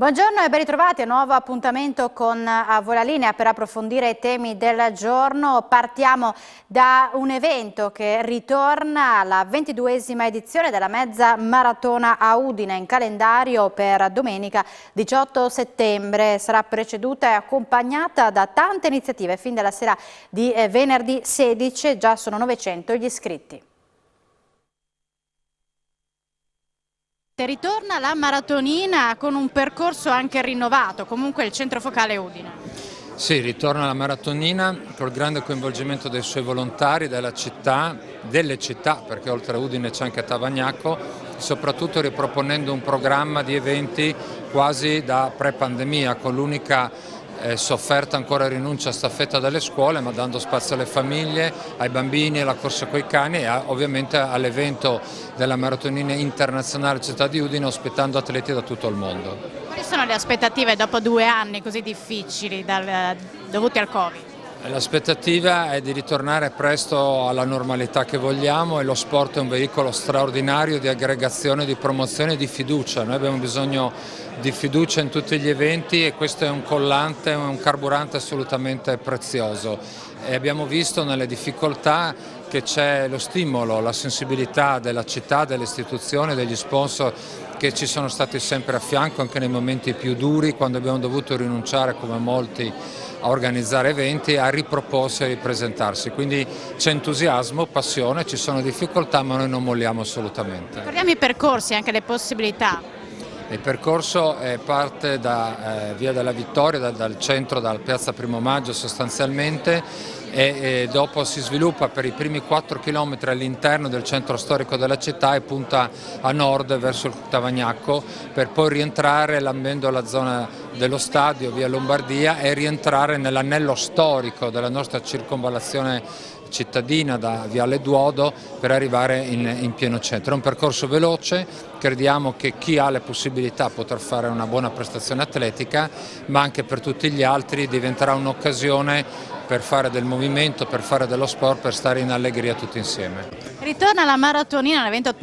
Buongiorno e ben ritrovati a un nuovo appuntamento con A Voi la Linea per approfondire i temi del giorno. Partiamo da un evento che ritorna alla 22esima edizione della mezza maratona a Udine, in calendario per domenica 18 settembre. Sarà preceduta e accompagnata da tante iniziative fin dalla sera di venerdì 16, già sono 900 gli iscritti. Ritorna la maratonina con un percorso anche rinnovato, comunque il centro focale Udine. Sì, ritorna la maratonina col grande coinvolgimento dei suoi volontari, delle città, perché oltre a Udine c'è anche Tavagnacco, soprattutto riproponendo un programma di eventi quasi da pre-pandemia, con l'unica sofferta ancora rinuncia a staffetta dalle scuole, ma dando spazio alle famiglie, ai bambini, alla corsa coi cani e ovviamente all'evento della maratonina internazionale Città di Udine, ospitando atleti da tutto il mondo. Quali sono le aspettative dopo 2 anni così difficili dovuti al Covid? L'aspettativa è di ritornare presto alla normalità che vogliamo e lo sport è un veicolo straordinario di aggregazione, di promozione e di fiducia. Noi abbiamo bisogno di fiducia in tutti gli eventi e questo è un collante, un carburante assolutamente prezioso. E abbiamo visto nelle difficoltà che c'è lo stimolo, la sensibilità della città, delle istituzioni, degli sponsor che ci sono stati sempre a fianco anche nei momenti più duri, quando abbiamo dovuto rinunciare come molti a organizzare eventi, a riproporsi e a ripresentarsi. Quindi c'è entusiasmo, passione, ci sono difficoltà, ma noi non molliamo assolutamente. Ricordiamo i percorsi, anche le possibilità. Il percorso parte da Via della Vittoria, dal centro, dalla piazza Primo Maggio sostanzialmente, e dopo si sviluppa per i primi 4 km all'interno del centro storico della città e punta a nord verso il Tavagnacco, per poi rientrare lambendo la zona dello stadio, via Lombardia, e rientrare nell'anello storico della nostra circonvallazione cittadina da Viale Duodo per arrivare in pieno centro. È un percorso veloce, crediamo che chi ha le possibilità potrà fare una buona prestazione atletica, ma anche per tutti gli altri diventerà un'occasione per fare del movimento, per fare dello sport, per stare in allegria tutti insieme. Ritorna la maratonina, un evento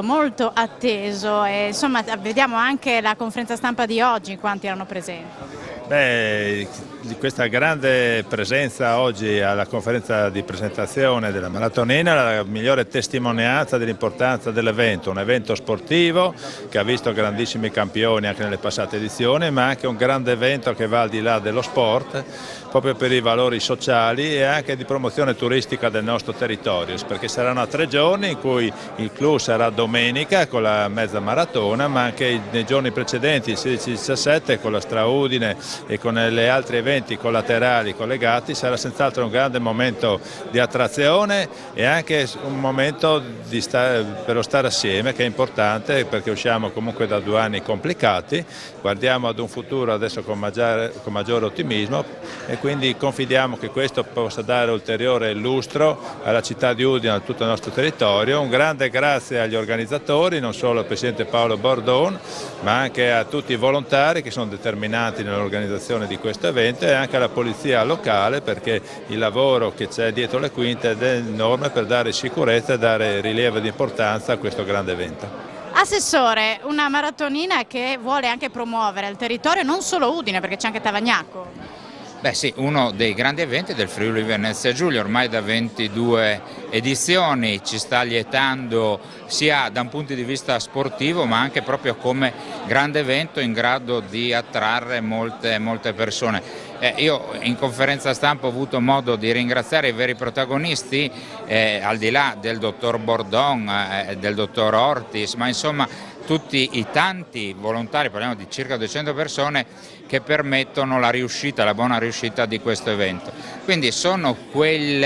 molto atteso e insomma vediamo anche la conferenza stampa di oggi, quanti erano presenti. Di questa grande presenza oggi alla conferenza di presentazione della maratonina, la migliore testimonianza dell'importanza dell'evento, un evento sportivo che ha visto grandissimi campioni anche nelle passate edizioni, ma anche un grande evento che va al di là dello sport, proprio per i valori sociali e anche di promozione turistica del nostro territorio, perché saranno 3 giorni in cui il clou sarà domenica con la mezza maratona, ma anche nei giorni precedenti, il 16-17, con la Straudine e con gli altri eventi collaterali collegati, sarà senz'altro un grande momento di attrazione e anche un momento per lo stare assieme, che è importante perché usciamo comunque da 2 anni complicati, guardiamo ad un futuro adesso con maggiore ottimismo e quindi confidiamo che questo possa dare ulteriore lustro alla città di Udine e a tutto il nostro territorio. Un grande grazie agli organizzatori, non solo al Presidente Paolo Bordon, ma anche a tutti i volontari che sono determinati nell'organizzazione di questo evento e anche alla polizia locale, perché il lavoro che c'è dietro le quinte è enorme per dare sicurezza e dare rilievo di importanza a questo grande evento. Assessore, una maratonina che vuole anche promuovere il territorio, non solo Udine, perché c'è anche Tavagnacco. Beh sì, uno dei grandi eventi del Friuli Venezia Giulia, ormai da 22 edizioni, ci sta lietando sia da un punto di vista sportivo ma anche proprio come grande evento in grado di attrarre molte persone. Io in conferenza stampa ho avuto modo di ringraziare i veri protagonisti, al di là del dottor Bordon, del dottor Ortis, ma insomma tutti i tanti volontari, parliamo di circa 200 persone, che permettono la riuscita, la buona riuscita di questo evento. Quindi sono quegli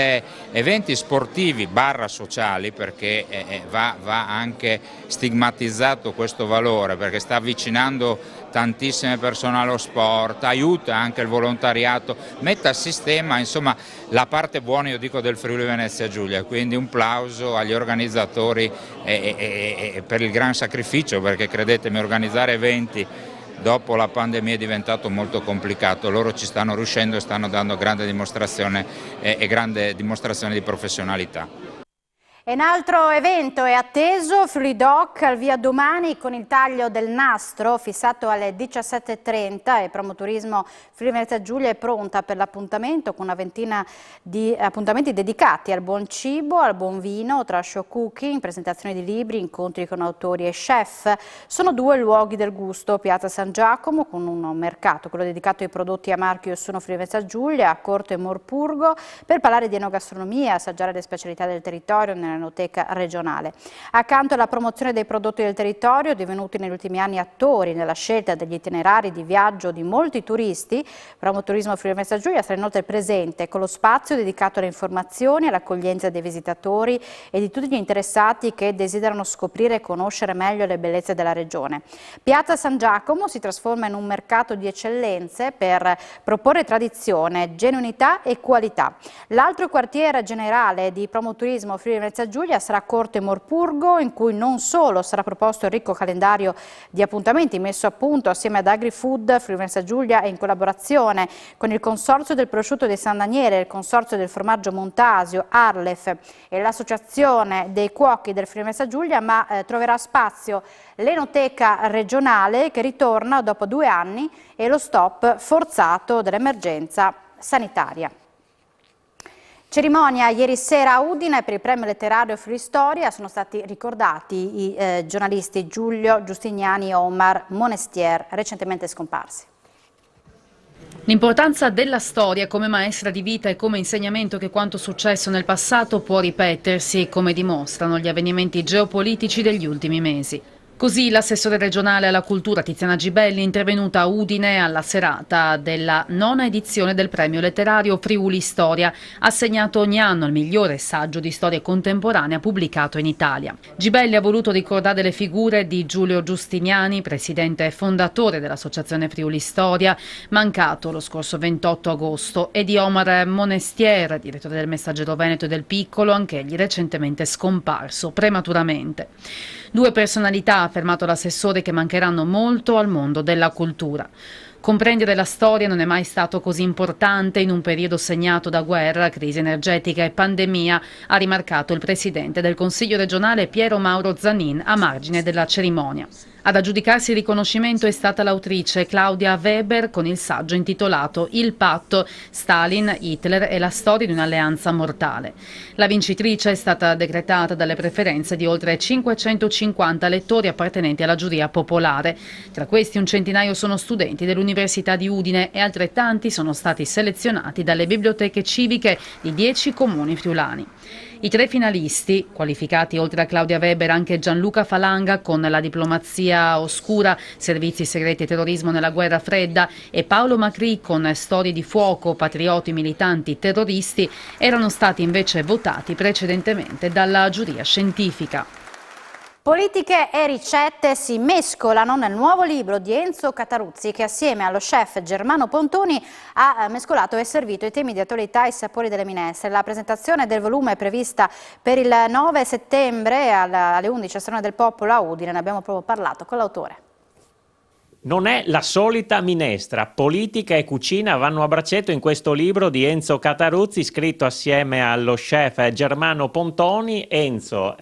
eventi sportivi / sociali, perché va anche stigmatizzato questo valore, perché sta avvicinando tantissime persone allo sport, aiuta anche il volontariato, mette a sistema insomma la parte buona, io dico, del Friuli Venezia Giulia, quindi un plauso agli organizzatori per il gran sacrificio, perché credetemi, organizzare eventi dopo la pandemia è diventato molto complicato, loro ci stanno riuscendo e stanno dando grande dimostrazione di professionalità. E un altro evento è atteso, Friuli Doc al via domani con il taglio del nastro fissato alle 17:30 e Promoturismo Friuli Venezia Giulia è pronta per l'appuntamento con una ventina di appuntamenti dedicati al buon cibo, al buon vino, tra show cooking, presentazioni di libri, incontri con autori e chef. Sono 2 luoghi del gusto, Piazza San Giacomo con un mercato, quello dedicato ai prodotti a marchio Sono Friuli Venezia Giulia, a Corte e Morpurgo, per parlare di enogastronomia, assaggiare le specialità del territorio nella enoteca regionale. Accanto alla promozione dei prodotti del territorio, divenuti negli ultimi anni attori nella scelta degli itinerari di viaggio di molti turisti, Promoturismo Friuli Venezia Giulia sarà inoltre presente con lo spazio dedicato alle informazioni, all'accoglienza dei visitatori e di tutti gli interessati che desiderano scoprire e conoscere meglio le bellezze della regione. Piazza San Giacomo si trasforma in un mercato di eccellenze per proporre tradizione, genuinità e qualità. L'altro quartiere generale di Promoturismo Friuli Venezia Giulia sarà Corte Morpurgo, in cui non solo sarà proposto il ricco calendario di appuntamenti messo a punto assieme ad AgriFood Friuli Venezia Giulia e in collaborazione con il Consorzio del Prosciutto di San Daniele, il Consorzio del Formaggio Montasio, Arlef e l'Associazione dei Cuochi del Friuli Venezia Giulia, ma troverà spazio l'Enoteca regionale che ritorna dopo 2 anni e lo stop forzato dell'emergenza sanitaria. Cerimonia ieri sera a Udine per il premio letterario Friuli Storia. Sono stati ricordati i giornalisti Giulio Giustiniani e Omar Monestier, recentemente scomparsi. L'importanza della storia come maestra di vita e come insegnamento che quanto successo nel passato può ripetersi, come dimostrano gli avvenimenti geopolitici degli ultimi mesi. Così l'assessore regionale alla cultura Tiziana Gibelli, intervenuta a Udine alla serata della 9ª edizione del premio letterario Friuli Storia, assegnato ogni anno al migliore saggio di storia contemporanea pubblicato in Italia. Gibelli ha voluto ricordare le figure di Giulio Giustiniani, presidente e fondatore dell'Associazione Friuli Storia, mancato lo scorso 28 agosto, e di Omar Monestier, direttore del Messaggero Veneto e del Piccolo, anch'egli recentemente scomparso prematuramente. 2 personalità, ha affermato l'assessore, che mancheranno molto al mondo della cultura. Comprendere la storia non è mai stato così importante in un periodo segnato da guerra, crisi energetica e pandemia, ha rimarcato il presidente del Consiglio regionale Piero Mauro Zanin a margine della cerimonia. Ad aggiudicarsi il riconoscimento è stata l'autrice Claudia Weber con il saggio intitolato Il patto, Stalin, Hitler e la storia di un'alleanza mortale. La vincitrice è stata decretata dalle preferenze di oltre 550 lettori appartenenti alla giuria popolare. Tra questi un centinaio sono studenti dell'Università di Udine e altrettanti sono stati selezionati dalle biblioteche civiche di 10 comuni friulani. I 3 finalisti, qualificati oltre a Claudia Weber anche Gianluca Falanga con La diplomazia oscura, servizi segreti e terrorismo nella guerra fredda, e Paolo Macri con Storie di fuoco, patrioti, militanti, terroristi, erano stati invece votati precedentemente dalla giuria scientifica. Politiche e ricette si mescolano nel nuovo libro di Enzo Cataruzzi, che assieme allo chef Germano Pontoni ha mescolato e servito i temi di attualità e i sapori delle minestre. La presentazione del volume è prevista per il 9 settembre alle 11 a Strada del Popolo a Udine. Ne abbiamo proprio parlato con l'autore. Non è la solita minestra, politica e cucina vanno a braccetto in questo libro di Enzo Cataruzzi, scritto assieme allo chef Germano Pontoni. Enzo,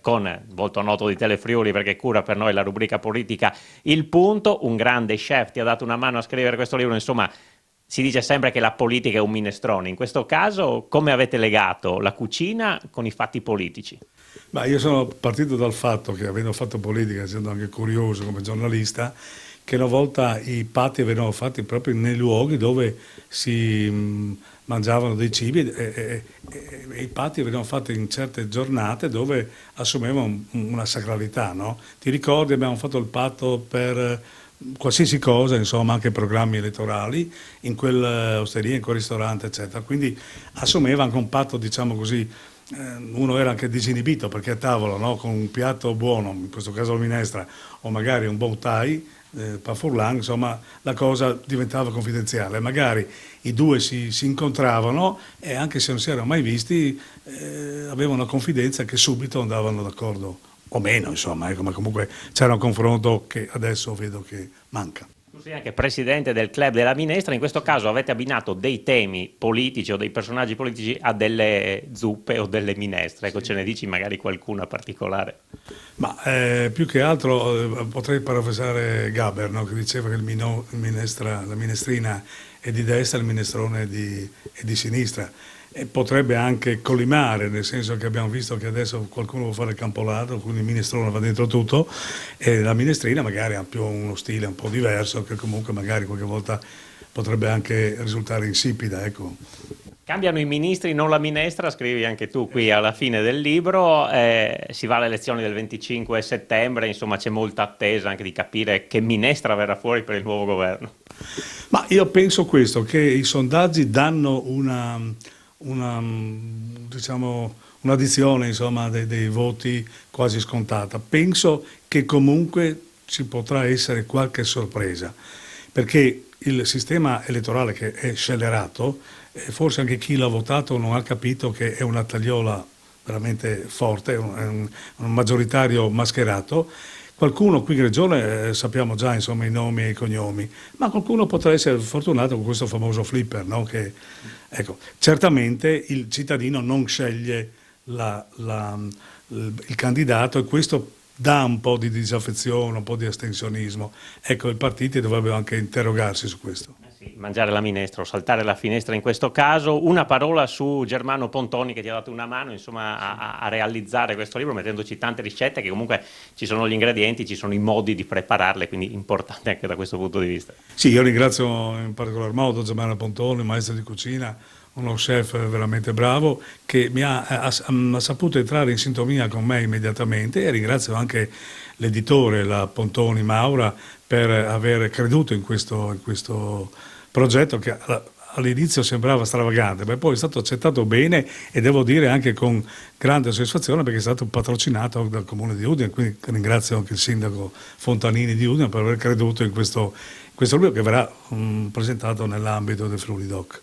con volto noto di Telefriuli perché cura per noi la rubrica politica Il Punto, un grande chef, ti ha dato una mano a scrivere questo libro, insomma si dice sempre che la politica è un minestrone, in questo caso come avete legato la cucina con i fatti politici? Beh, io sono partito dal fatto che, avendo fatto politica, essendo anche curioso come giornalista, che una volta i patti venivano fatti proprio nei luoghi dove si mangiavano dei cibi e i patti venivano fatti in certe giornate dove assumevano una sacralità, no? Ti ricordi, abbiamo fatto il patto per qualsiasi cosa, insomma anche programmi elettorali, in quell'osteria, in quel ristorante, eccetera. Quindi assumeva anche un patto, diciamo così, uno era anche disinibito perché a tavola, no? Con un piatto buono, in questo caso la minestra, o magari un bon thai, pafurlan, insomma la cosa diventava confidenziale, magari i 2 si incontravano e anche se non si erano mai visti avevano una confidenza che subito andavano d'accordo o meno, insomma, ma comunque c'era un confronto che adesso vedo che manca. Tu sei anche presidente del club della minestra, in questo caso avete abbinato dei temi politici o dei personaggi politici a delle zuppe o delle minestre, ecco, ce ne dici magari qualcuna particolare? Ma più che altro potrei parafrasare Gaber, no? Che diceva che la minestrina è di destra, il minestrone è di sinistra. E potrebbe anche collimare, nel senso che abbiamo visto che adesso qualcuno vuole fare il campolato, quindi il minestrone va dentro tutto e la minestrina magari ha più uno stile un po' diverso che comunque magari qualche volta potrebbe anche risultare insipida, ecco. Cambiano i ministri, non la minestra, scrivi anche tu qui alla fine del libro, si va alle elezioni del 25 settembre, insomma c'è molta attesa anche di capire che minestra verrà fuori per il nuovo governo. Ma io penso questo, che i sondaggi danno diciamo, un'addizione insomma, dei voti quasi scontata. Penso che comunque ci potrà essere qualche sorpresa, perché il sistema elettorale che è scellerato, forse anche chi l'ha votato non ha capito che è una tagliola veramente forte, è un maggioritario mascherato. Qualcuno qui in regione sappiamo già insomma, i nomi e i cognomi, ma qualcuno potrà essere fortunato con questo famoso flipper, no? Che, ecco, certamente il cittadino non sceglie il candidato e questo dà un po' di disaffezione, un po' di astensionismo. Ecco, i partiti dovrebbero anche interrogarsi su questo. Sì, mangiare la minestra o saltare la finestra in questo caso. Una parola su Germano Pontoni che ti ha dato una mano insomma, a realizzare questo libro mettendoci tante ricette che comunque ci sono gli ingredienti, ci sono i modi di prepararle, quindi importante anche da questo punto di vista. Sì, io ringrazio in particolar modo Germano Pontoni, maestro di cucina, uno chef veramente bravo che mi ha saputo entrare in sintonia con me immediatamente e ringrazio anche l'editore, la Pontoni Maura, per aver creduto in questo progetto che all'inizio sembrava stravagante, ma poi è stato accettato bene e devo dire anche con grande soddisfazione perché è stato patrocinato dal Comune di Udine, quindi ringrazio anche il sindaco Fontanini di Udine per aver creduto in questo libro che verrà presentato nell'ambito del Friuli Doc.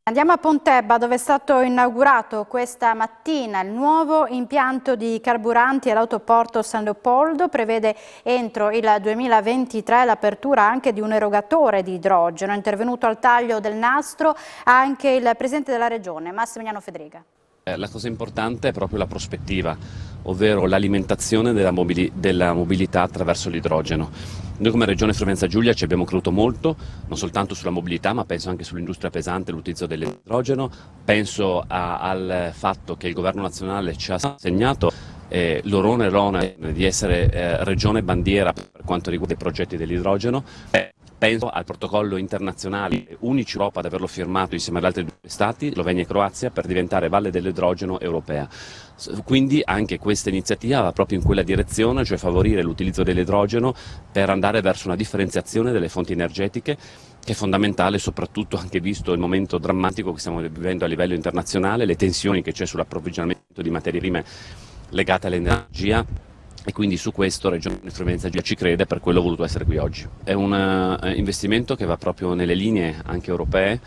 Andiamo a Pontebba dove è stato inaugurato questa mattina il nuovo impianto di carburanti all'autoporto San Leopoldo, prevede entro il 2023 l'apertura anche di un erogatore di idrogeno. È intervenuto al taglio del nastro anche il Presidente della Regione, Massimiliano Fedriga. La cosa importante è proprio la prospettiva, ovvero l'alimentazione della mobilità attraverso l'idrogeno. Noi come Regione Friuli-Venezia Giulia ci abbiamo creduto molto, non soltanto sulla mobilità, ma penso anche sull'industria pesante, l'utilizzo dell'idrogeno. Penso al fatto che il Governo nazionale ci ha assegnato l'onere di essere regione bandiera per quanto riguarda i progetti dell'idrogeno. Penso al protocollo internazionale, unici in Europa ad averlo firmato insieme ad altri due stati, Slovenia e Croazia, per diventare valle dell'idrogeno europea. Quindi anche questa iniziativa va proprio in quella direzione, cioè favorire l'utilizzo dell'idrogeno per andare verso una differenziazione delle fonti energetiche che è fondamentale, soprattutto anche visto il momento drammatico che stiamo vivendo a livello internazionale, le tensioni che c'è sull'approvvigionamento di materie prime legate all'energia. E quindi su questo Regione Friuli-Venezia Giulia ci crede, per quello ho voluto essere qui oggi. È un investimento che va proprio nelle linee anche europee,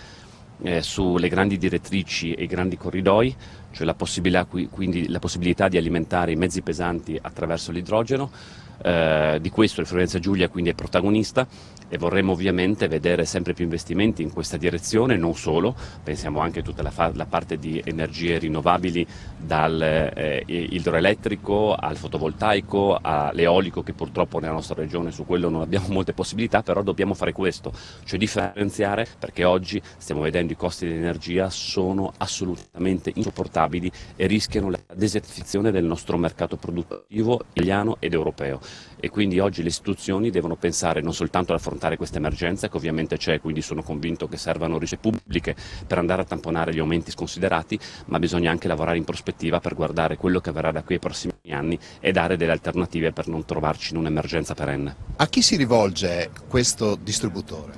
sulle grandi direttrici e i grandi corridoi, cioè la possibilità di alimentare i mezzi pesanti attraverso l'idrogeno. Di questo il Friuli-Venezia Giulia quindi è protagonista e vorremmo ovviamente vedere sempre più investimenti in questa direzione, non solo, pensiamo anche a tutta la parte di energie rinnovabili, dal idroelettrico al fotovoltaico all'eolico, che purtroppo nella nostra regione su quello non abbiamo molte possibilità, però dobbiamo fare questo, cioè differenziare, perché oggi stiamo vedendo i costi dell'energia sono assolutamente insopportabili e rischiano la desertificazione del nostro mercato produttivo italiano ed europeo. E quindi oggi le istituzioni devono pensare non soltanto ad affrontare questa emergenza, che ovviamente c'è, quindi sono convinto che servano risorse pubbliche per andare a tamponare gli aumenti sconsiderati, ma bisogna anche lavorare in prospettiva per guardare quello che avverrà da qui ai prossimi anni e dare delle alternative per non trovarci in un'emergenza perenne. A chi si rivolge questo distributore?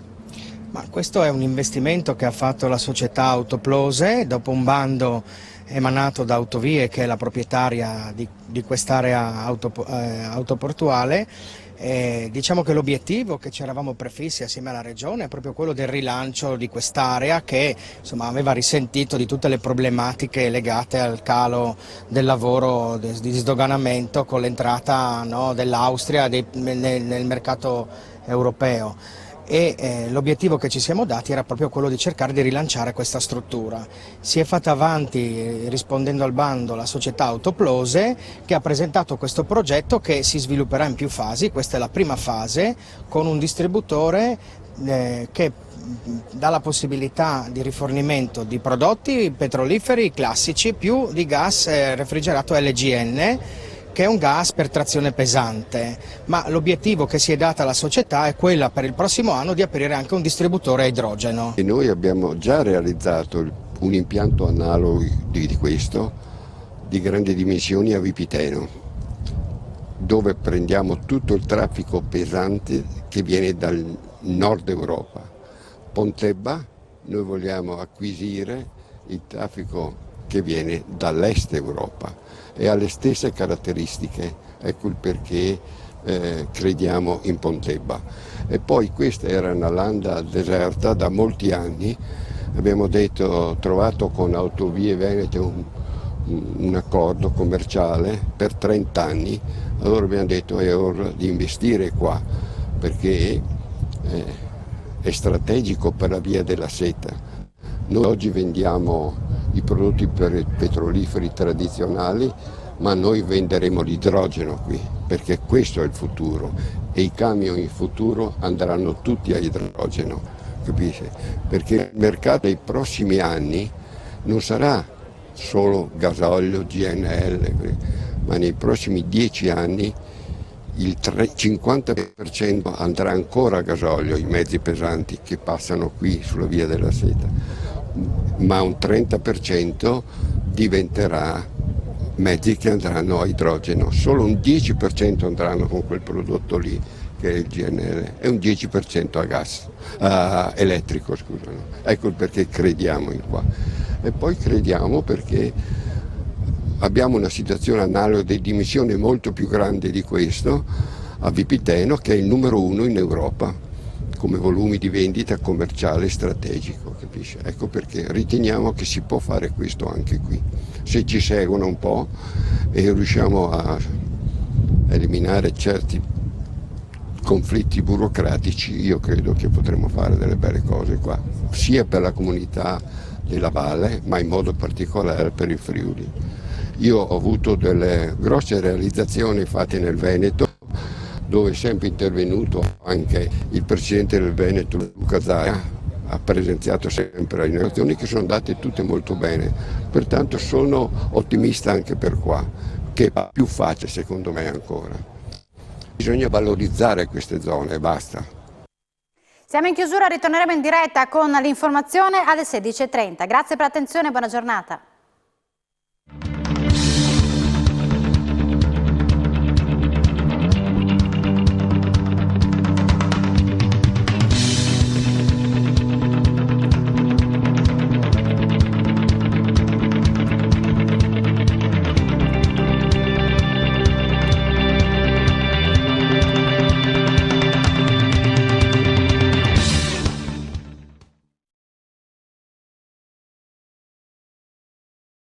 Ma questo è un investimento che ha fatto la società Autoplose dopo un bando emanato da Autovie, che è la proprietaria di quest'area autoportuale. Diciamo che l'obiettivo che ci eravamo prefissi assieme alla Regione è proprio quello del rilancio di quest'area che insomma, aveva risentito di tutte le problematiche legate al calo del lavoro di sdoganamento con l'entrata dell'Austria nel mercato europeo. e l'obiettivo che ci siamo dati era proprio quello di cercare di rilanciare questa struttura. Si è fatta avanti rispondendo al bando la società Autoplose, che ha presentato questo progetto che si svilupperà in più fasi. Questa è la prima fase, con un distributore che dà la possibilità di rifornimento di prodotti petroliferi classici più di gas refrigerato LGN, che è un gas per trazione pesante, ma l'obiettivo che si è data alla società è quella per il prossimo anno di aprire anche un distributore a idrogeno. E noi abbiamo già realizzato un impianto analogo di questo, di grandi dimensioni a Vipiteno, dove prendiamo tutto il traffico pesante che viene dal nord Europa. Pontebba, noi vogliamo acquisire il traffico che viene dall'est Europa e ha le stesse caratteristiche, ecco il perché crediamo in Pontebba. E poi questa era una landa deserta da molti anni, abbiamo trovato con Autovie Venete un accordo commerciale per 30 anni, allora abbiamo detto è ora di investire qua perché è strategico per la via della seta. Noi oggi vendiamo i prodotti petroliferi tradizionali, ma noi venderemo l'idrogeno qui, perché questo è il futuro e i camion in futuro andranno tutti a idrogeno, capisci? Perché il mercato nei prossimi anni non sarà solo gasolio, GNL, ma nei prossimi 10 anni il 50% andrà ancora a gasolio, i mezzi pesanti che passano qui sulla via della seta, ma un 30% diventerà mezzi che andranno a idrogeno, solo un 10% andranno con quel prodotto lì che è il GNL e un 10% a gas, elettrico, scusano. Ecco il perché crediamo in qua. E poi crediamo perché abbiamo una situazione analoga di dimensione molto più grande di questo a Vipiteno, che è il numero 1 in Europa come volumi di vendita commerciale strategico, capisci? Ecco perché riteniamo che si può fare questo anche qui. Se ci seguono un po' e riusciamo a eliminare certi conflitti burocratici, io credo che potremo fare delle belle cose qua, sia per la comunità della Valle, ma in modo particolare per il Friuli. Io ho avuto delle grosse realizzazioni fatte nel Veneto, dove è sempre intervenuto anche il presidente del Veneto, Luca Zaia, ha presenziato sempre le inaugurazioni che sono andate tutte molto bene, pertanto sono ottimista anche per qua, che è più facile secondo me ancora. Bisogna valorizzare queste zone e basta. Siamo in chiusura, ritorneremo in diretta con l'informazione alle 16:30. Grazie per l'attenzione e buona giornata.